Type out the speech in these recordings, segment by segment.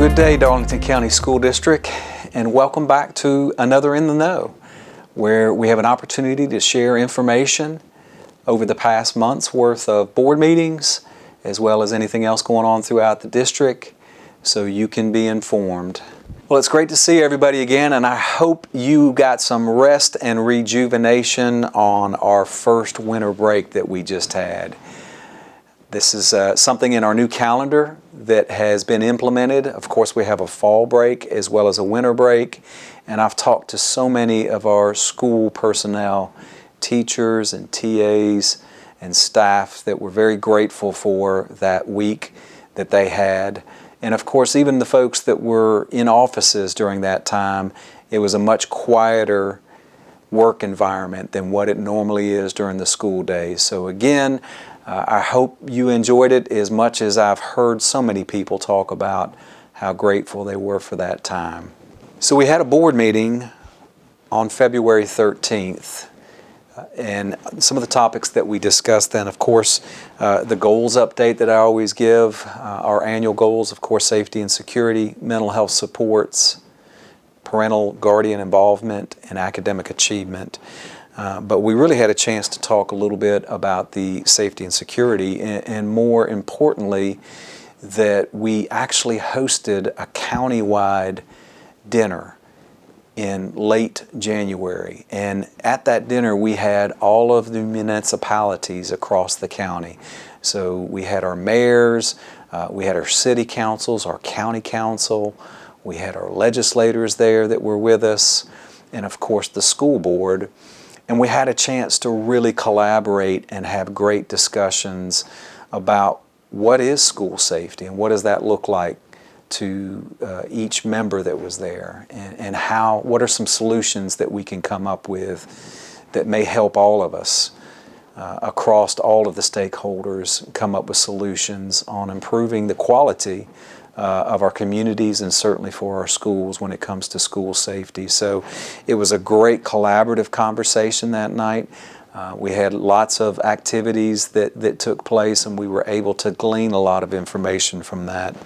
Good day, Darlington County School District, and welcome back to another In the Know, where we have an opportunity to share information over the past month's worth of board meetings, as well as anything else going on throughout the district, so you can be informed. Well, it's great to see everybody again, and I hope you got some rest and rejuvenation on our first winter break that we just had. This is something in our new calendar that has been implemented. Of course, we have a fall break as well as a winter break, and I've talked to so many of our school personnel, teachers and TAs and staff, that were very grateful for that week that they had. And of course, even the folks that were in offices during that time, it was a much quieter work environment than what it normally is during the school days. So again, I hope you enjoyed it as much as I've heard so many people talk about how grateful they were for that time. So we had a board meeting on February 13th, and some of the topics that we discussed then, of course, the goals update that I always give, our annual goals, of course, safety and security, mental health supports, parental guardian involvement, and academic achievement. But we really had a chance to talk a little bit about the safety and security, and more importantly, that we actually hosted a countywide dinner in late January. And at that dinner, we had all of the municipalities across the county. So we had our mayors, we had our city councils, our county council, we had our legislators there that were with us, and of course the school board. And we had a chance to really collaborate and have great discussions about what is school safety and what does that look like to each member that was there, and what are some solutions that we can come up with that may help all of us across all of the stakeholders come up with solutions on improving the quality of our communities and certainly for our schools when it comes to school safety. So it was a great collaborative conversation that night. We had lots of activities that took place, and we were able to glean a lot of information from that.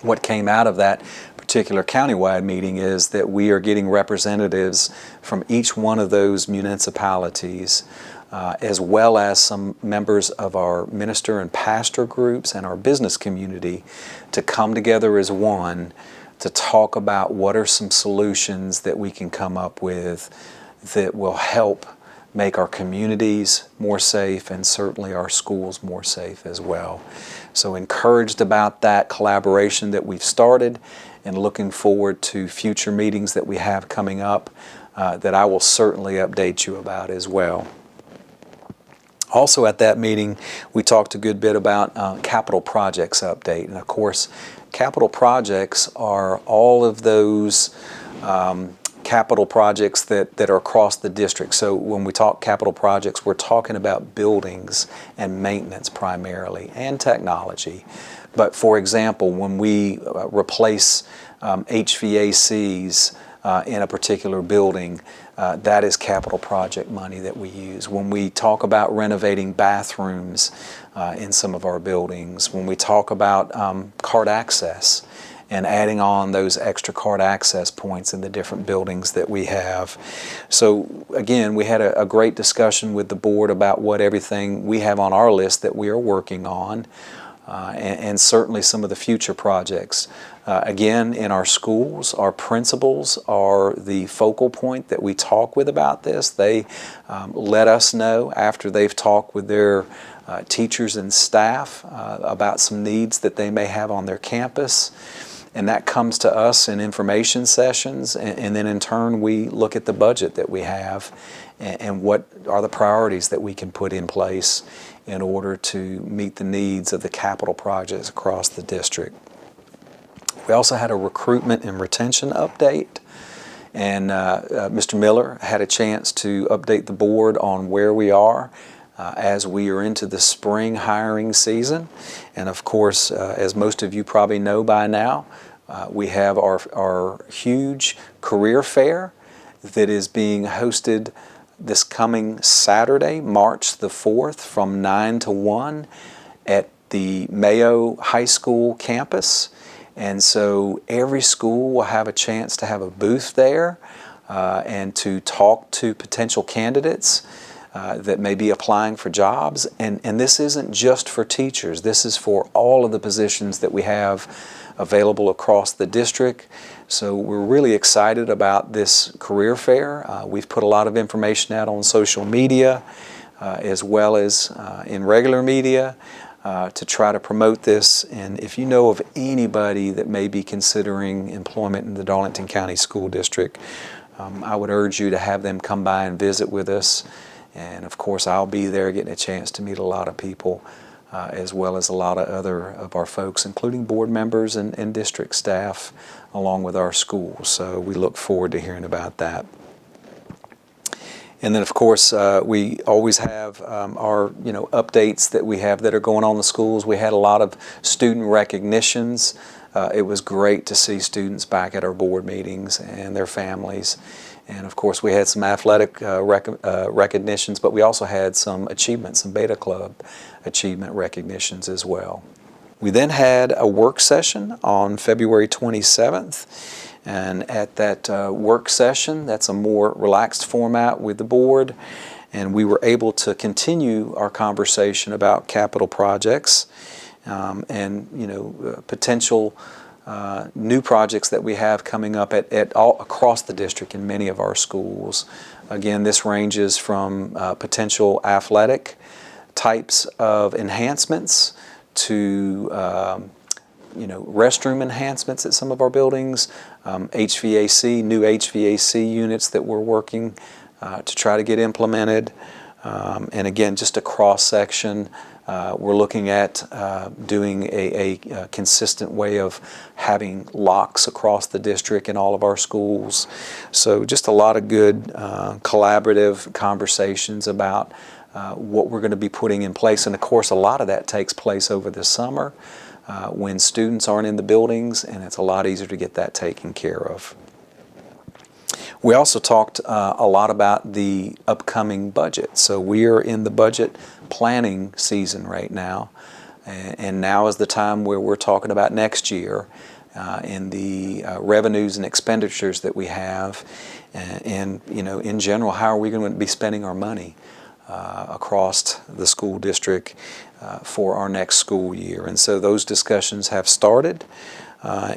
What came out of that particular countywide meeting is that we are getting representatives from each one of those municipalities, as well as some members of our minister and pastor groups and our business community, to come together as one to talk about what are some solutions that we can come up with that will help make our communities more safe and certainly our schools more safe as well. So encouraged about that collaboration that we've started, and looking forward to future meetings that we have coming up that I will certainly update you about as well. Also at that meeting, we talked a good bit about capital projects update. And of course, capital projects are all of those capital projects that are across the district. So when we talk capital projects, we're talking about buildings and maintenance primarily, and technology. But for example, when we replace HVACs in a particular building, that is capital project money that we use. When we talk about renovating bathrooms in some of our buildings, when we talk about card access and adding on those extra card access points in the different buildings that we have. So again, we had a great discussion with the board about what everything we have on our list that we are working on, and certainly some of the future projects. Again, in our schools, our principals are the focal point that we talk with about this. They let us know after they've talked with their teachers and staff about some needs that they may have on their campus. And that comes to us in information sessions, and then in turn we look at the budget that we have and what are the priorities that we can put in place in order to meet the needs of the capital projects across the district. We also had a recruitment and retention update, and Mr. Miller had a chance to update the board on where we are as we are into the spring hiring season. And of course, as most of you probably know by now, we have our huge career fair that is being hosted this coming Saturday, March the 4th, from 9 to 1 at the Mayo High School campus. And so every school will have a chance to have a booth there and to talk to potential candidates that may be applying for jobs. And this isn't just for teachers. This is for all of the positions that we have available across the district. So we're really excited about this career fair. We've put a lot of information out on social media as well as in regular media to try to promote this. And if you know of anybody that may be considering employment in the Darlington County School District, I would urge you to have them come by and visit with us. And of course, I'll be there getting a chance to meet a lot of people, as well as a lot of other of our folks, including board members and district staff, along with our schools. So we look forward to hearing about that. And then, of course, we always have our updates that we have that are going on in the schools. We had a lot of student recognitions. It was great to see students back at our board meetings and their families. And of course, we had some athletic recognitions, but we also had some achievements, some Beta Club achievement recognitions as well. We then had a work session on February 27th. And at that work session, that's a more relaxed format with the board. And we were able to continue our conversation about capital projects and potential new projects that we have coming up at all across the district in many of our schools. Again, this ranges from potential athletic types of enhancements to restroom enhancements at some of our buildings, HVAC, new HVAC units that we're working to try to get implemented. And again, just a cross-section. We're looking at doing a consistent way of having locks across the district in all of our schools. So just a lot of good collaborative conversations about what we're going to be putting in place. And of course, a lot of that takes place over the summer when students aren't in the buildings, and it's a lot easier to get that taken care of. We also talked a lot about the upcoming budget. So we are in the budget planning season right now, and now is the time where we're talking about next year and the revenues and expenditures that we have, and in general, how are we going to be spending our money across the school district for our next school year. And so those discussions have started.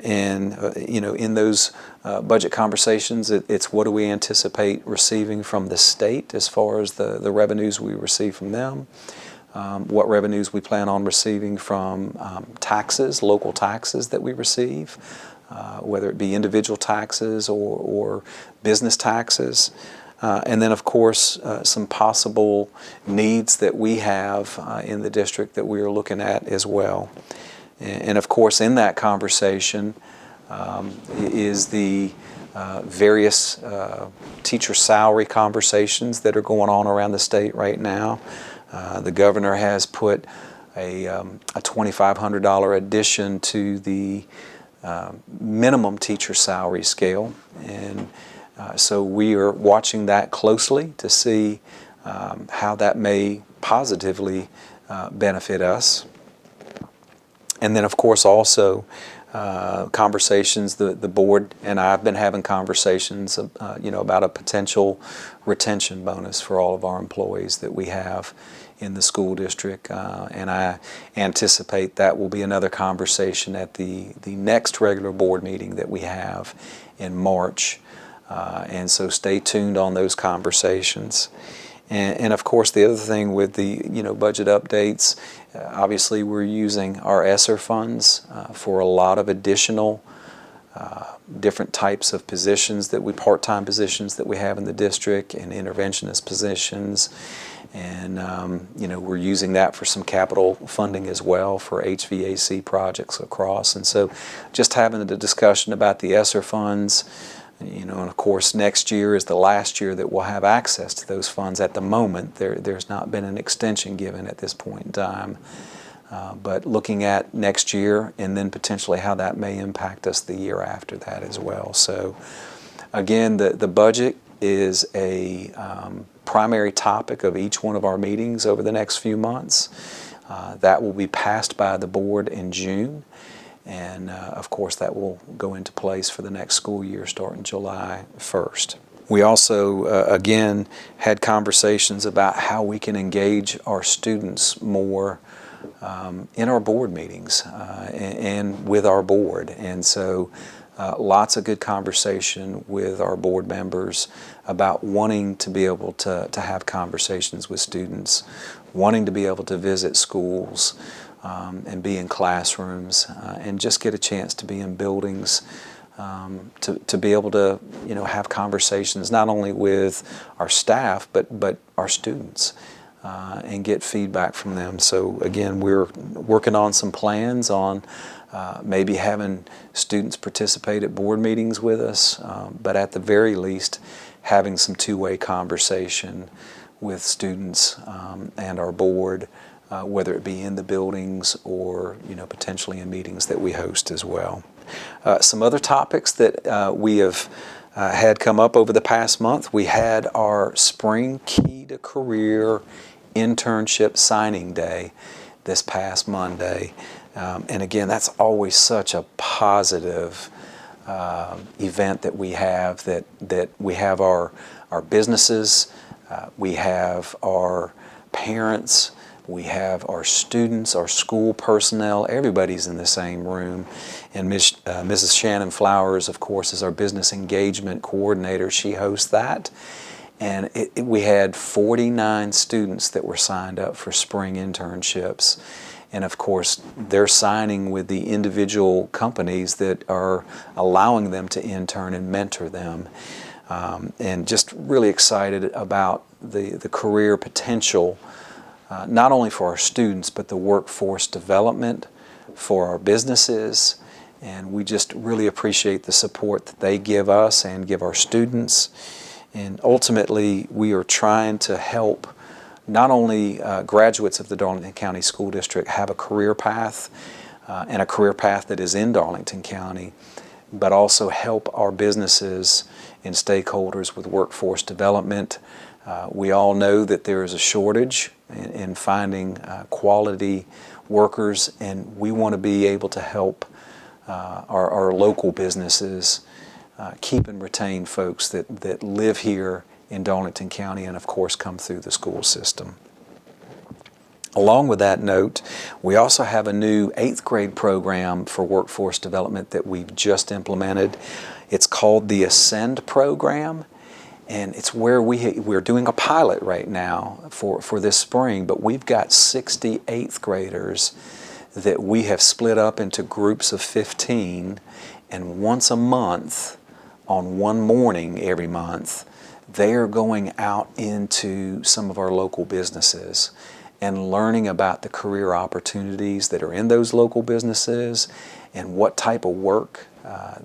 In those budget conversations, it's what do we anticipate receiving from the state as far as the revenues we receive from them, what revenues we plan on receiving from taxes, local taxes that we receive, whether it be individual taxes or business taxes. And then, of course, some possible needs that we have in the district that we are looking at as well. And of course, in that conversation is the various teacher salary conversations that are going on around the state right now. The governor has put a $2,500 addition to the minimum teacher salary scale, and so we are watching that closely to see how that may positively benefit us. And then, of course, also conversations, the board and I have been having conversations about a potential retention bonus for all of our employees that we have in the school district. And I anticipate that will be another conversation at the next regular board meeting that we have in March. And so stay tuned on those conversations. And of course, the other thing with the budget updates, obviously we're using our ESSER funds for a lot of additional different types of positions part-time positions that we have in the district, and interventionist positions. And we're using that for some capital funding as well for HVAC projects across. And so just having the discussion about the ESSER funds. And of course, next year is the last year that we'll have access to those funds. At the moment, there's not been an extension given at this point in time. But looking at next year and then potentially how that may impact us the year after that as well. So again, the budget is a primary topic of each one of our meetings over the next few months. That will be passed by the board in June. And of course that will go into place for the next school year starting July 1st. We also, again, had conversations about how we can engage our students more in our board meetings and with our board. And so lots of good conversation with our board members about wanting to be able to have conversations with students, wanting to be able to visit schools and be in classrooms and just get a chance to be in buildings. To be able to have conversations not only with our staff but our students and get feedback from them. So again, we're working on some plans on maybe having students participate at board meetings with us, but at the very least having some two-way conversation with students and our board, whether it be in the buildings or potentially in meetings that we host as well. Some other topics that we have had come up over the past month. We had our Spring Key to Career Internship Signing Day this past Monday. And again, that's always such a positive event that we have, that we have our businesses, we have our parents, we have our students, our school personnel, everybody's in the same room. And Mrs. Shannon Flowers, of course, is our business engagement coordinator. She hosts that. And we had 49 students that were signed up for spring internships. And of course, they're signing with the individual companies that are allowing them to intern and mentor them. And just really excited about the career potential, not only for our students, but the workforce development for our businesses. And we just really appreciate the support that they give us and give our students. And ultimately, we are trying to help not only graduates of the Darlington County School District have a career path and a career path that is in Darlington County, but also help our businesses and stakeholders with workforce development. We all know that there is a shortage in finding quality workers, and we want to be able to help our local businesses keep and retain folks that live here in Darlington County and of course come through the school system. Along with that note, we also have a new 8th grade program for workforce development that we've just implemented. It's called the Ascend program, and it's where we're doing a pilot right now for this spring, but we've got 60 8th graders that we have split up into groups of 15, and once a month, on one morning every month, they are going out into some of our local businesses and learning about the career opportunities that are in those local businesses and what type of work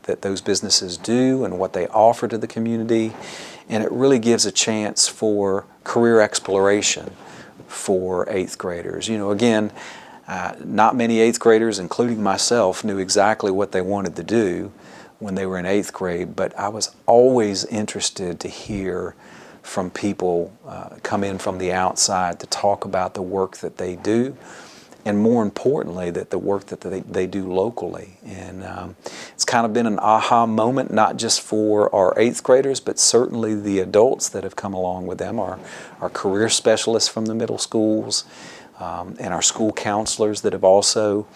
that those businesses do and what they offer to the community. And it really gives a chance for career exploration for 8th graders. Again, not many 8th graders, including myself, knew exactly what they wanted to do when they were in 8th grade, but I was always interested to hear from people come in from the outside to talk about the work that they do, and more importantly, that the work that they do locally. And it's kind of been an aha moment, not just for our 8th graders, but certainly the adults that have come along with them, our career specialists from the middle schools, and our school counselors that have also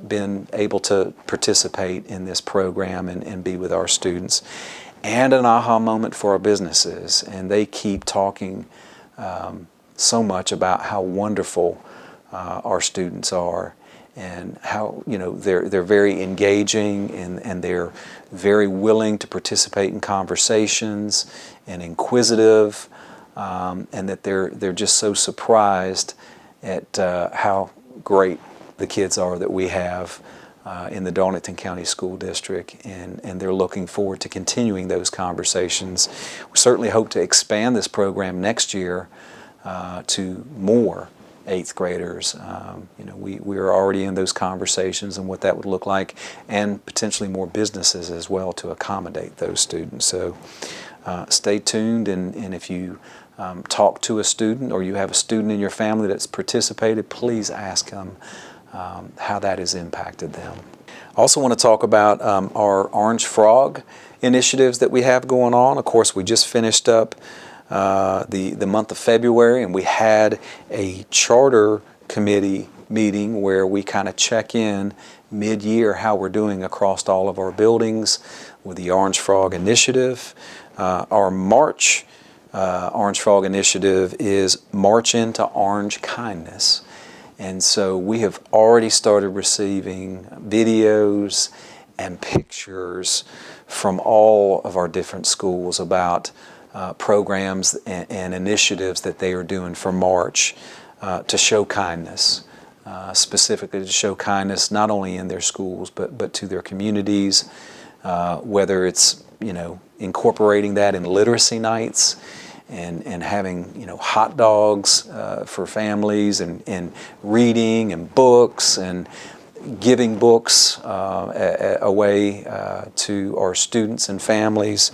been able to participate in this program and be with our students. And an aha moment for our businesses. And they keep talking so much about how wonderful our students are, and how they're very engaging, and they're very willing to participate in conversations and inquisitive, and that they're just so surprised at how great the kids are that we have in the Darlington County School District, and they're looking forward to continuing those conversations. We certainly hope to expand this program next year to more 8th graders. We are already in those conversations and what that would look like, and potentially more businesses as well to accommodate those students. So stay tuned, and if you talk to a student or you have a student in your family that's participated, please ask them how that has impacted them. I also want to talk about our Orange Frog initiatives that we have going on. Of course, we just finished up the month of February, and we had a charter committee meeting where we kind of check in mid-year how we're doing across all of our buildings with the Orange Frog initiative. Our March Orange Frog initiative is March into Orange Kindness. And so we have already started receiving videos and pictures from all of our different schools about programs and initiatives that they are doing for March to show kindness, specifically to show kindness not only in their schools but to their communities, whether it's incorporating that in literacy nights and having hot dogs for families and reading and books and giving books away to our students and families,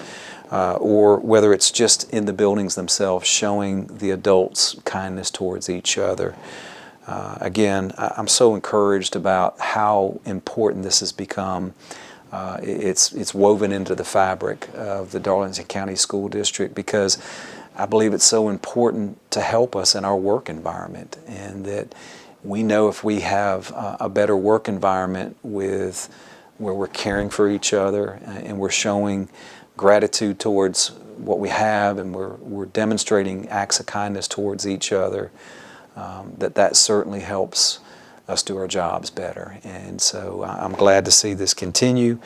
or whether it's just in the buildings themselves showing the adults kindness towards each other. Again, I'm so encouraged about how important this has become. It's woven into the fabric of the Darlington County School District because I believe it's so important to help us in our work environment, and that we know if we have a better work environment where we're caring for each other and we're showing gratitude towards what we have and we're demonstrating acts of kindness towards each other, that certainly helps us do our jobs better. And so I'm glad to see this continue.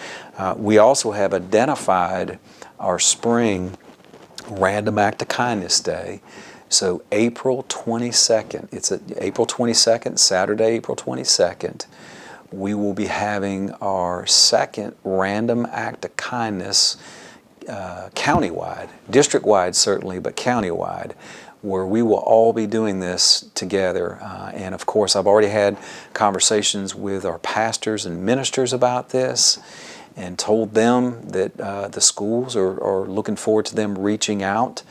We also have identified our spring Random Act of Kindness Day. So April 22nd, it's April 22nd, Saturday, April 22nd, we will be having our second Random Act of Kindness countywide, district-wide certainly, but countywide, where we will all be doing this together. And of course, I've already had conversations with our pastors and ministers about this and told them that the schools are looking forward to them reaching out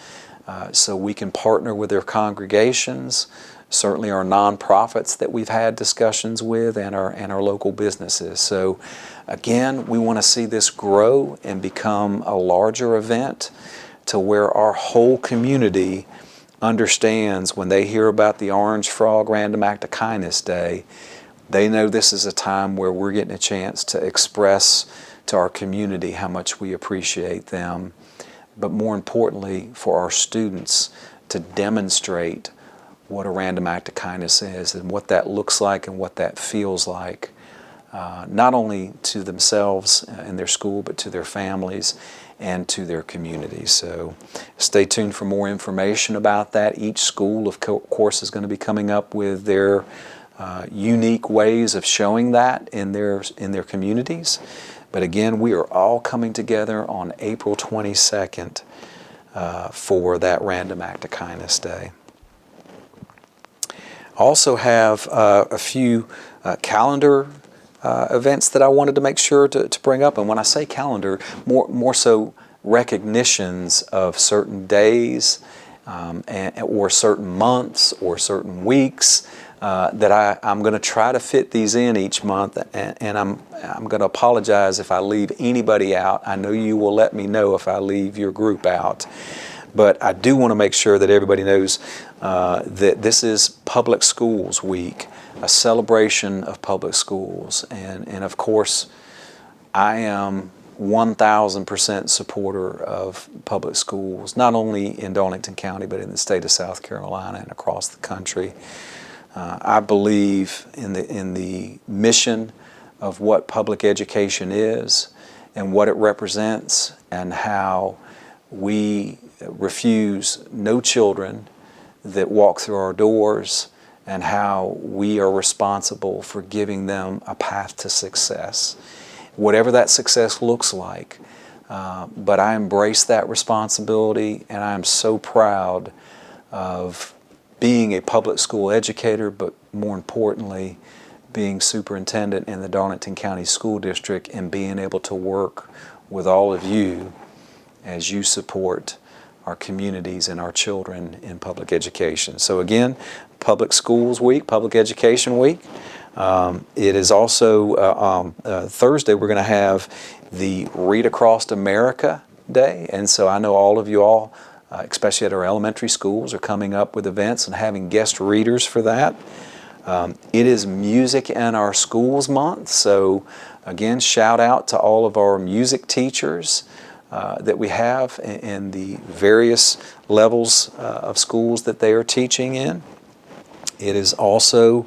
so we can partner with their congregations, certainly our nonprofits that we've had discussions with, and our local businesses. So again, we want to see this grow and become a larger event to where our whole community understands when they hear about the Orange Frog Random Act of Kindness Day, they know this is a time where we're getting a chance to express to our community how much we appreciate them, but more importantly for our students to demonstrate what a random act of kindness is and what that looks like and what that feels like, not only to themselves in their school but to their families and to their communities. So stay tuned for more information about that. Each school, of course, is going to be coming up with their unique ways of showing that in their communities. But again, we are all coming together on April 22nd for that Random Act of Kindness Day. Also have a few calendar events that I wanted to make sure to bring up. And when I say calendar, more so recognitions of certain days or certain months or certain weeks that I'm going to try to fit these in each month, and I'm going to apologize if I leave anybody out. I know you will let me know if I leave your group out, but I do want to make sure that everybody knows that this is Public Schools Week, a celebration of public schools, and of course I am 1,000% supporter of public schools, not only in Darlington County but in the state of South Carolina and across the country. I believe in the mission of what public education is and what it represents, and how we refuse no children that walk through our doors, and how we are responsible for giving them a path to success, whatever that success looks like. But I embrace that responsibility, and I am so proud of being a public school educator, but more importantly, being superintendent in the Darlington County School District and being able to work with all of you as you support our communities and our children in public education. So again, Public Schools Week, Public Education Week, It is also Thursday, we're going to have the Read Across America Day. And so I know all of you all, especially at our elementary schools, are coming up with events and having guest readers for that. It is Music in Our Schools Month. So again, shout out to all of our music teachers that we have in the various levels of schools that they are teaching in. It is also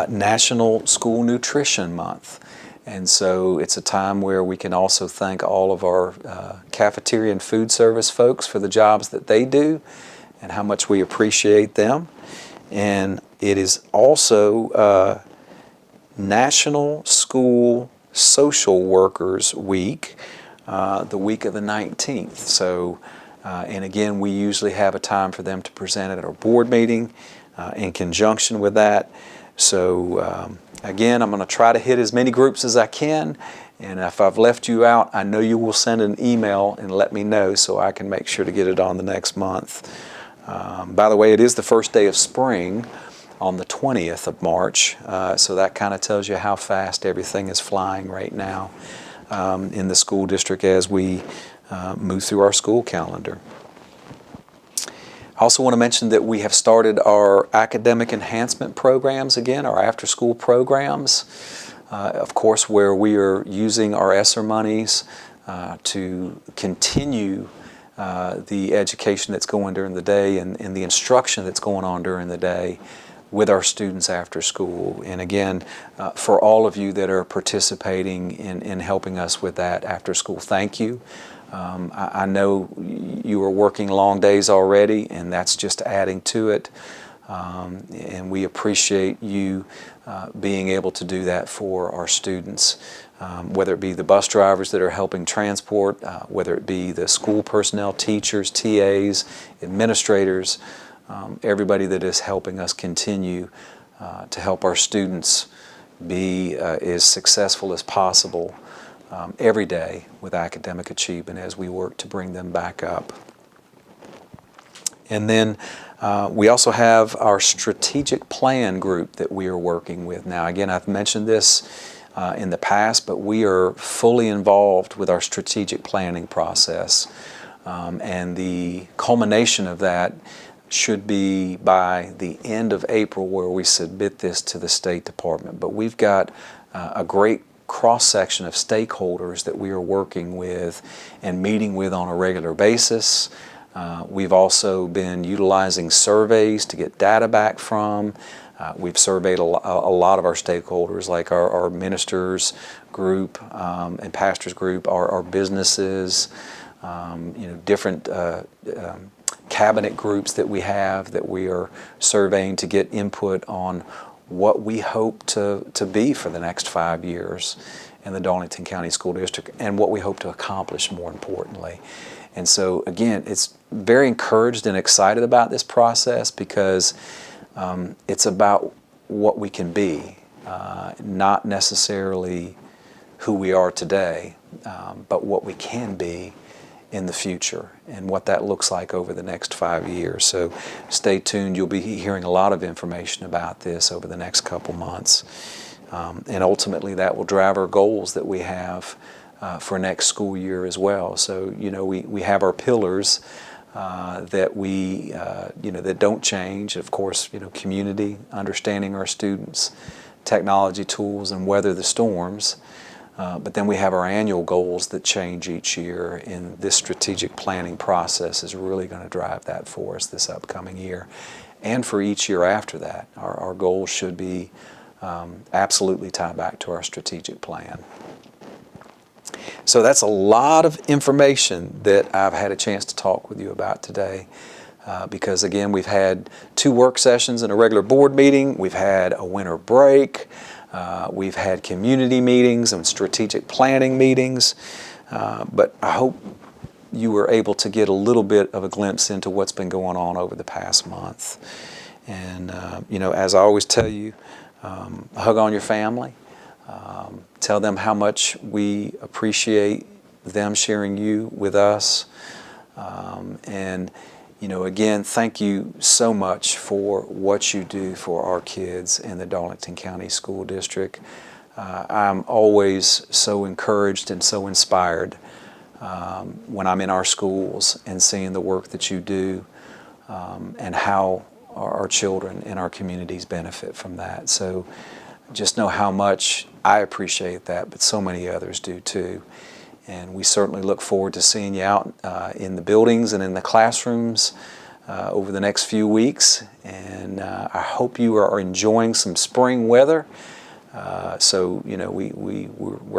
National School Nutrition Month. And so it's a time where we can also thank all of our cafeteria and food service folks for the jobs that they do and how much we appreciate them. And it is also National School Social Workers Week, the week of the 19th. So, and again, we usually have a time for them to present at our board meeting in conjunction with that. So again, I'm going to try to hit as many groups as I can, and if I've left you out, I know you will send an email and let me know so I can make sure to get it on the next month. By the way, it is the first day of spring on the 20th of March, so that kind of tells you how fast everything is flying right now in the school district as we move through our school calendar. I also want to mention that we have started our academic enhancement programs again, our after-school programs, of course, where we are using our ESSER monies to continue the education that's going during the day and the instruction that's going on during the day with our students after school. And again, for all of you that are participating in helping us with that after school, thank you. I know you are working long days already, and that's just adding to it. And we appreciate you being able to do that for our students, whether it be the bus drivers that are helping transport, whether it be the school personnel, teachers, TAs, administrators, everybody that is helping us continue to help our students be as successful as possible every day with academic achievement as we work to bring them back up. And then we also have our strategic plan group that we are working with. Now again, I've mentioned this in the past, but we are fully involved with our strategic planning process. And the culmination of that should be by the end of April, where we submit this to the State Department. But we've got a great cross-section of stakeholders that we are working with and meeting with on a regular basis. We've also been utilizing surveys to get data back from. We've surveyed a lot of our stakeholders, like our ministers group and pastors group, our businesses, different cabinet groups that we have that we are surveying to get input on what we hope to be for the next 5 years in the Darlington County School District and what we hope to accomplish more importantly. And so again, it's very encouraged and excited about this process because it's about what we can be, not necessarily who we are today, but what we can be in the future and what that looks like over the next 5 years. So stay tuned. You'll be hearing a lot of information about this over the next couple months. And ultimately that will drive our goals that we have for next school year as well. So, we have our pillars that we, that don't change. Of course, community, understanding our students, technology tools, and weather the storms. But then we have our annual goals that change each year, and this strategic planning process is really going to drive that for us this upcoming year. And for each year after that, our goals should be absolutely tied back to our strategic plan. So that's a lot of information that I've had a chance to talk with you about today. Because again, we've had 2 work sessions and a regular board meeting. We've had a winter break. We've had community meetings and strategic planning meetings, but I hope you were able to get a little bit of a glimpse into what's been going on over the past month. And, as I always tell you, hug on your family. Tell them how much we appreciate them sharing you with us. And Again, thank you so much for what you do for our kids in the Darlington County School District. I'm always so encouraged and so inspired when I'm in our schools and seeing the work that you do and how our children in our communities benefit from that. So just know how much I appreciate that, but so many others do too. And we certainly look forward to seeing you out in the buildings and in the classrooms over the next few weeks. And I hope you are enjoying some spring weather. We're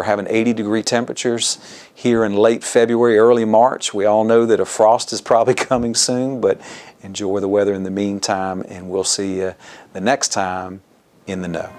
having 80-degree temperatures here in late February, early March. We all know that a frost is probably coming soon, but enjoy the weather in the meantime, and we'll see you the next time in the Know.